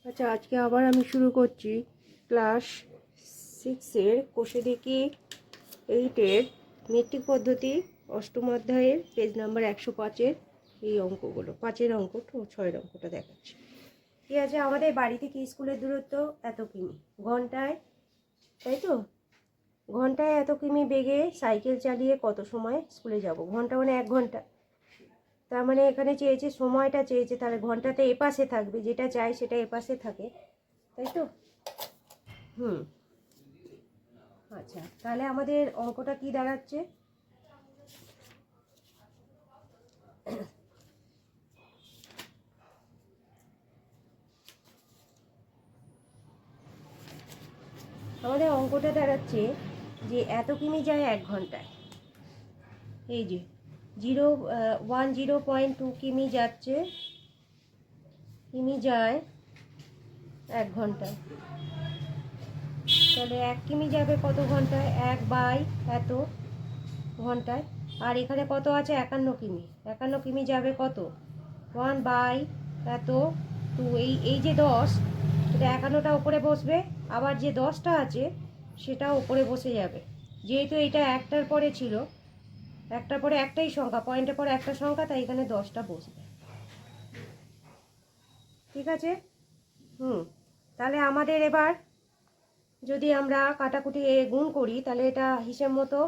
আচ্ছা, আজকে আবার আমি শুরু করছি ক্লাস 6-এর কোষে দেখি 8-এর মেট্রিক পদ্ধতি অষ্টম অধ্যায়ের পেজ নাম্বার 105-এর এই অঙ্কগুলো। 5-এর অঙ্ক তো 6-এর অঙ্কটা দেখাচ্ছি। ঠিক আছে, আমাদের বাড়ি থেকে স্কুলের দূরত্ব এত কিমি, ঘন্টায়, তাই তো? ঘন্টায় এত কিমি বেগে সাইকেল চালিয়ে কত সময় স্কুলে যাব? ঘন্টা মানে 1 ঘন্টা। তার মানে এখানে চেয়েছে সময়টা চেয়েছে, তাহলে ঘন্টাতে এপাশে থাকবে, যেটা চাই সেটা এপাশে থাকে, তাই তো? আচ্ছা, তাহলে আমাদের অঙ্কটা কি দাঁড়াচ্ছে? আমাদের অঙ্কটা দাঁড়াচ্ছে যে এত কিমি যায় 1 ঘন্টায়। এই যে 10.2 কিমি যাচ্ছে, কিমি যায় 1 ঘন্টায়। তাহলে 1 কিমি যাবে কত ঘন্টায়? 1 এত ঘন্টায়। আর এখানে কত আছে? 51 কিমি। 51 কিমি যাবে কত? 1 এত 2। এই যে 10, এটা 51টা উপরে বসবে, আবার যে 10টা আছে সেটা উপরে বসে যাবে। যেহেতু এটা একটার পরে ছিল, একটার পরে একটাই সংখ্যা, পয়েন্টের পরে একটা সংখ্যা, তাই এখানে 10টা বসবে। ঠিক আছে? তাহলে আমাদের এবার যদি আমরা কাটাকুটি গুণ করি, তাহলে এটা হিসেব মতো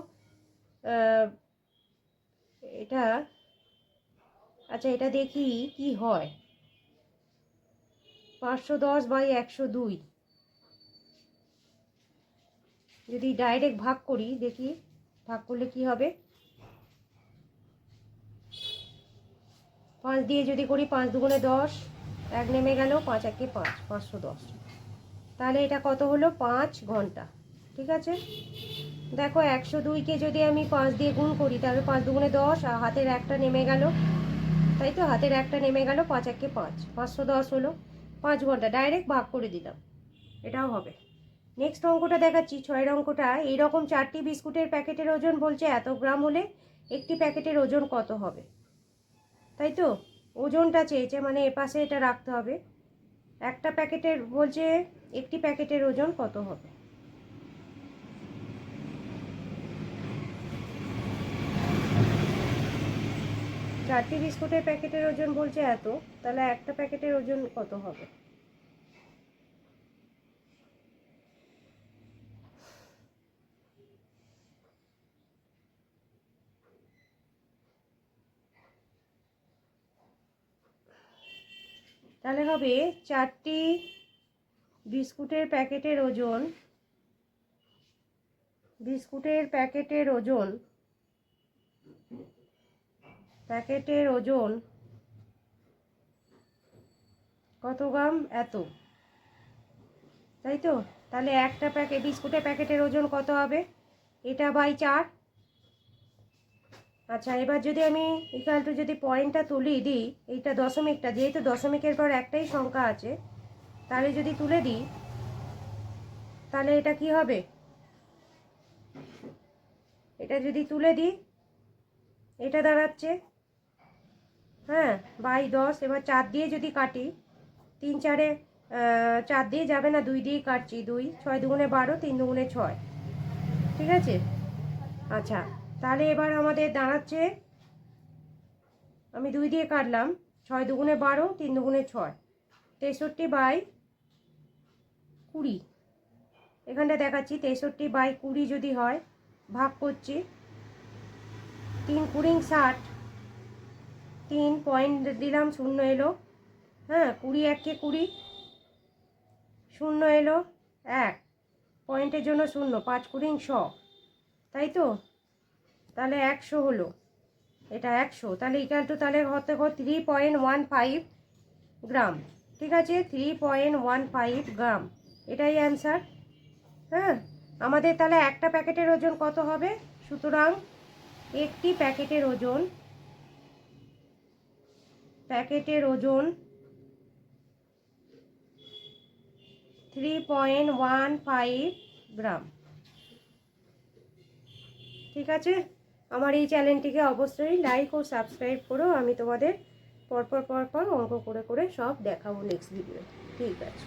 এটা, আচ্ছা এটা দেখি কি হয়। 510/102 যদি ডাইরেক্ট ভাগ করি, দেখি ভাগ করলে কি হবে। 5 দিয়ে যদি করি, 5 দুগুণে 10, 1 নেমে গেল, 5 একে 5, 510। তাহলে এটা কত হলো? 5 ঘন্টা। ঠিক আছে, দেখো 102কে যদি আমি 5 দিয়ে গুণ করি, তাহলে 5 দুগুণে 10, আর হাতের একটা নেমে গেল, তাই তো? হাতের একটা নেমে গেল, 5 একে 5, 510 হলো। 5 ঘন্টা ডাইরেক্ট ভাগ করে দিলাম, এটাও হবে। নেক্সট অঙ্কটা দেখাচ্ছি, 6-এর অঙ্কটা। এইরকম 4টি বিস্কুটের প্যাকেটের ওজন বলছে এত গ্রাম হলে একটি প্যাকেটের ওজন কত হবে, তাই তো? ওজনটা চেয়েছে, মানে এপাশে এটা রাখতে হবে। একটা প্যাকেটের বলছে একটি প্যাকেটের ওজন কত হবে। চারটি বিস্কুটের প্যাকেটের ওজন বলছে এত, তাহলে একটা প্যাকেটের ওজন কত হবে? তাহলে হবে 4টি বিস্কুটের প্যাকেটের ওজন, বিস্কুটের প্যাকেটের ওজন, প্যাকেটের ওজন কত গ্রাম? এত, তাই তো? তাহলে একটা প্যাকেট বিস্কুটের প্যাকেটের ওজন কত হবে? এটা বাই 4। আচ্ছা, এবার যদি আমি ইকুয়াল টু যদি পয়েন্টটা তুলে দিই, এইটা দশমিকটা, যেহেতু দশমিকের পর একটাই সংখ্যা আছে, তাহলে যদি তুলে দিই, তাহলে এটা কি হবে? এটা যদি তুলে দিই, এটা দাঁড়াচ্ছে, হ্যাঁ, বাই 10। এবার 4 দিয়ে যদি কাটি, 3 4-এ 4 দিয়ে যাবে না, 2 দিয়েই কাটছি। 2 6 দুগুণে 12, 3 দুগুণে 6। ঠিক আছে, আচ্ছা তাহলে এবার আমাদের দাঁড়াচ্ছে, আমি 2 দিয়ে কাটলাম, 6 দুগুণে 12, 3 দুগুণে 6, 63/20। এখানটা দেখাচ্ছি 63/20 যদি হয়, ভাগ করছি, 3 কুড়ি 60, 3 পয়েন্ট দিলাম, 0 এলো, হ্যাঁ, 20 1-কে 20, 0 এলো 1, পয়েন্টের জন্য 0, 5 কুড়ি 100, তাই তো? তাহলে 100 হলো, এটা 100। তাহলে ইকুয়াল টু, তাহলে হতে 3.15 গ্রাম। ঠিক আছে, 3.15 গ্রাম, এটাই অ্যান্সার। হ্যাঁ, আমাদের তাহলে একটা প্যাকেটের ওজন কত হবে? সুতরাং একটি প্যাকেটের ওজন, প্যাকেটের ওজন 3.15 গ্রাম। ঠিক আছে, আমার এই চ্যানেলটিকে অবশ্যই লাইক ও সাবস্ক্রাইব করো, আমি তোমাদের পরপর অঙ্ক করে করে সব দেখাবো নেক্সট ভিডিও। ঠিক আছে।